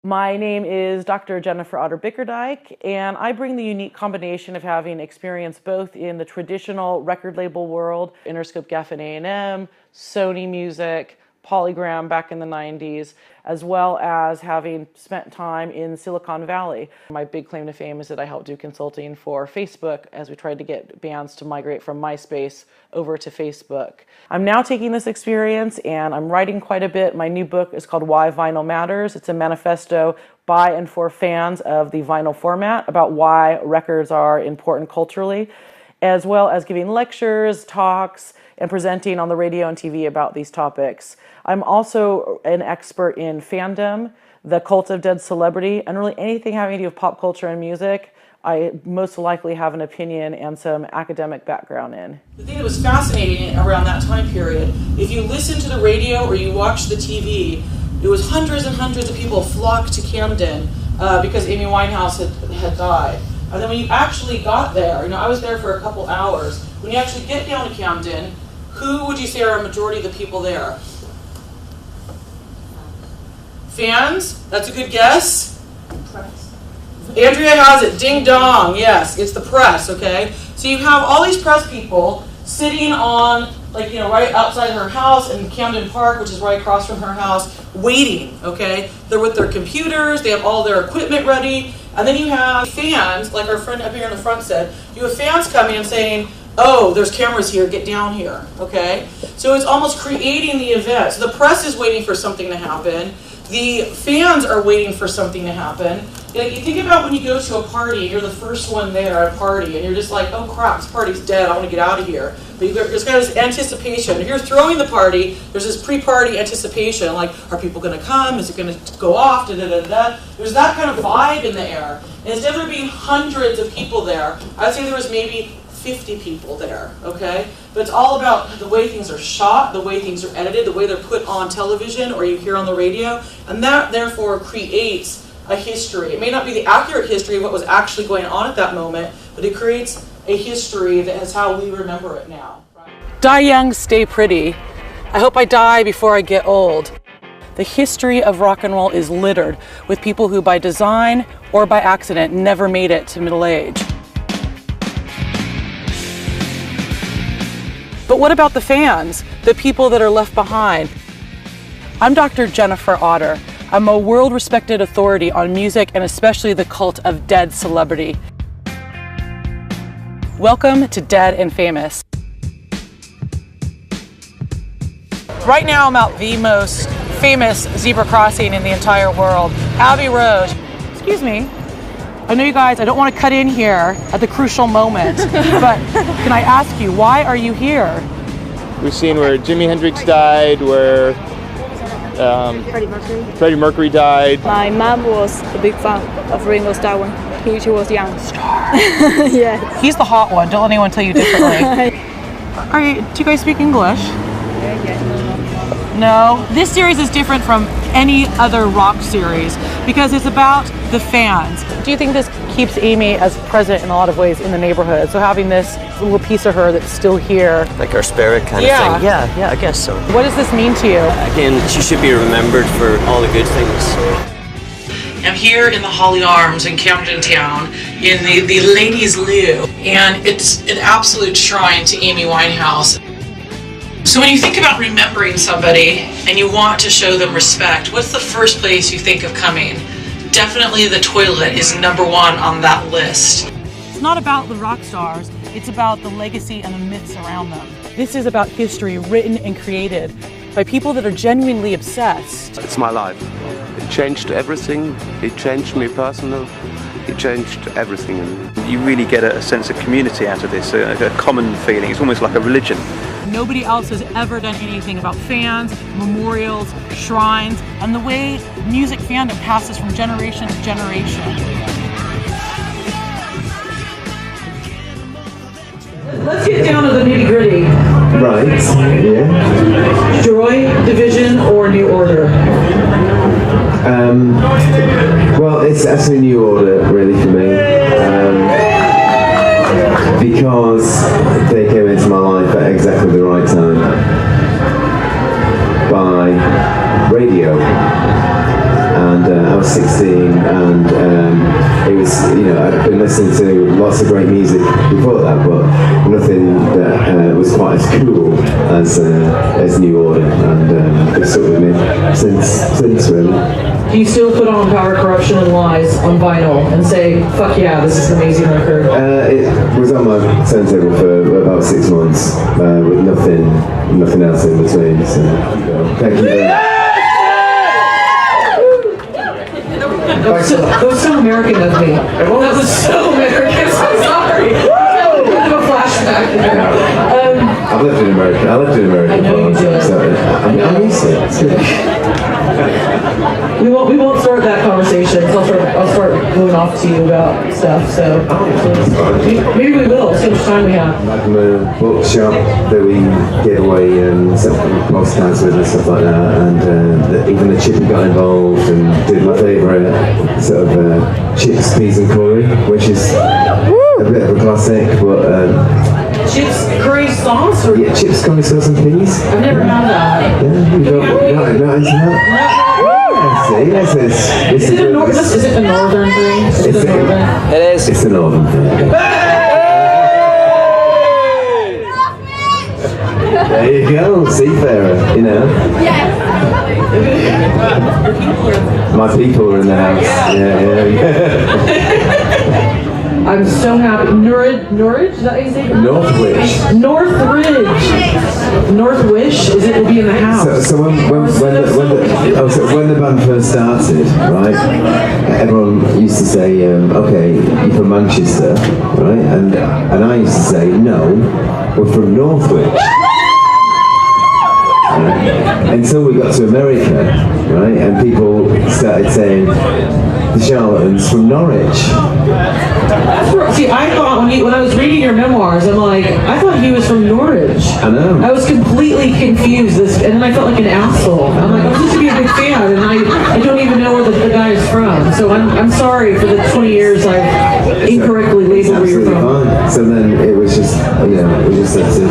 My name is Dr. Jennifer Otter Bickerdike, and I bring the unique combination of having experience both in the traditional record label world, Interscope Geffen A&M, Sony Music, Polygram back in the 90s, as well as having spent time in Silicon Valley. My big claim to fame is that I helped do consulting for Facebook as we tried to get bands to migrate from MySpace over to Facebook. I'm now taking this experience and I'm writing quite a bit. My new book is called Why Vinyl Matters. It's a manifesto by and for fans of the vinyl format about why records are important culturally, as well as giving lectures, talks, and presenting on the radio and TV about these topics. I'm also an expert in fandom, the cult of dead celebrity, and really anything having to do with pop culture and music. I most likely have an opinion and some academic background in. The thing that was fascinating around that time period, if you listen to the radio or you watch the TV, it was hundreds and hundreds of people flocked to Camden because Amy Winehouse had died. And then when you actually got there, I was there for a couple hours. When you actually get down to Camden, who would you say are a majority of the people there? Fans? That's a good guess. Press. Andrea has it. Ding dong. Yes, it's the press, okay? So you have all these press people sitting on, right outside her house in Camden Park, which is right across from her house, waiting, okay? They're with their computers, they have all their equipment ready, and then you have fans, like our friend up here in the front said, you have fans coming and saying, oh, there's cameras here, get down here, okay? So it's almost creating the event. So the press is waiting for something to happen. The fans are waiting for something to happen. You think about when you go to a party, you're the first one there at a party, and you're just like, oh crap, this party's dead, I want to get out of here. But there's kind of this anticipation. If you're throwing the party, there's this pre-party anticipation, like, are people going to come? Is it going to go off? Da-da-da-da. There's that kind of vibe in the air. And instead of there being hundreds of people there, I'd say there was maybe 50 people there, okay? But it's all about the way things are shot, the way things are edited, the way they're put on television or you hear on the radio, and that therefore creates a history. It may not be the accurate history of what was actually going on at that moment, but it creates a history that is how we remember it now. Right? Die young, stay pretty. I hope I die before I get old. The history of rock and roll is littered with people who by design or by accident never made it to middle age. But what about the fans, the people that are left behind? I'm Dr. Jennifer Otter. I'm a world-respected authority on music and especially the cult of dead celebrity. Welcome to Dead and Famous. Right now I'm at the most famous zebra crossing in the entire world, Abbey Road. Excuse me. I know you guys, I don't want to cut in here at the crucial moment, but can I ask you, why are you here? We've seen where Jimi Hendrix died, where Freddie Mercury died. My mom was a big fan of Ringo Starr when she was young. Star. Yes. He's the hot one, don't let anyone tell you differently. Do you guys speak English? No. This series is different from any other rock series because it's about the fans. Do you think this keeps Amy as present in a lot of ways in the neighborhood? So having this little piece of her that's still here. Like our spirit kind of thing? Yeah, I guess so. What does this mean to you? Again, she should be remembered for all the good things. I'm here in the Holly Arms in Camden Town in the Ladies' Loo, and it's an absolute shrine to Amy Winehouse. So when you think about remembering somebody and you want to show them respect, what's the first place you think of coming? Definitely the toilet is number one on that list. It's not about the rock stars, it's about the legacy and the myths around them. This is about history written and created by people that are genuinely obsessed. It's my life. It changed everything. It changed me personally. It changed everything. You really get a sense of community out of this, a common feeling. It's almost like a religion. Nobody else has ever done anything about fans, memorials, shrines, and the way music fandom passes from generation to generation. Let's get down to the nitty-gritty. Right, yeah. Joy, Division, or New Order? Well, it's actually New Order, really, for me. Because they came into my life at exactly the right time. By radio. And I was 16, and it was, I'd been listening to lots of great music before that, but nothing that was quite as cool as New Order, and it's sort of with me since really. Do you still put on Power, Corruption, and Lies on vinyl and say, fuck yeah, this is an amazing record? It was on my turntable for about 6 months, with nothing else in between, so thank you very much. That was so American of me. That was so American. I'm sorry. A flashback there. I've lived in America. I lived in America. I know you did. So I'm used to it. It's good. We won't start that conversation. So I'll start going off to you about stuff. So maybe we will. See how much time we have. Like a bookshop that we gave away some postcards with and stuff like that, and even the Chippy got involved and did my favourite sort of chips, peas and curry, which is a bit of a classic, but Chips, curry sauce, or yeah, chips, curry sauce and peas. I've never had that. Yeah, you don't into that? Yes, it's Is it a northern thing? Is it a northern? It is. It's a northern thing. There you go, seafarer, My people are in the house. Yeah. I'm so happy. Norwich? Is that how you say it? Northwich. Northwich? Is it will be in the house? So when the band first started, right, everyone used to say, okay, you're from Manchester, right? And I used to say, no, we're from Northwich. Right? Until we got to America, right, and people started saying the charlatans from Norwich. See, I thought when I was reading your memoirs, I'm like, I thought he was from Norwich. I know. I was completely confused, and then I felt like an asshole. I'm like, I'm supposed to be a big fan, and I don't even know where the guy is from. So I'm sorry for the 20 years I've incorrectly labeled where you're from. Fine. So then it was just, we just had to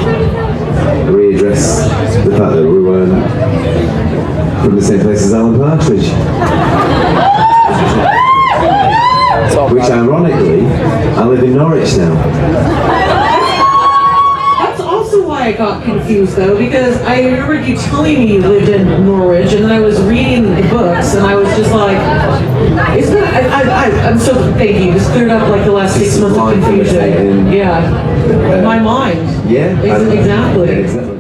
readdress the fact that we weren't from the same place as Alan Partridge. Which ironically, I live in Norwich now. That's also why I got confused though, because I remember you telling me you lived in Norwich, and then I was reading the books, and I was just like, it's not, I'm so, thank you, just cleared up like the last 6 months of confusion. Yeah, in my mind. Yeah. Exactly. Yeah, exactly.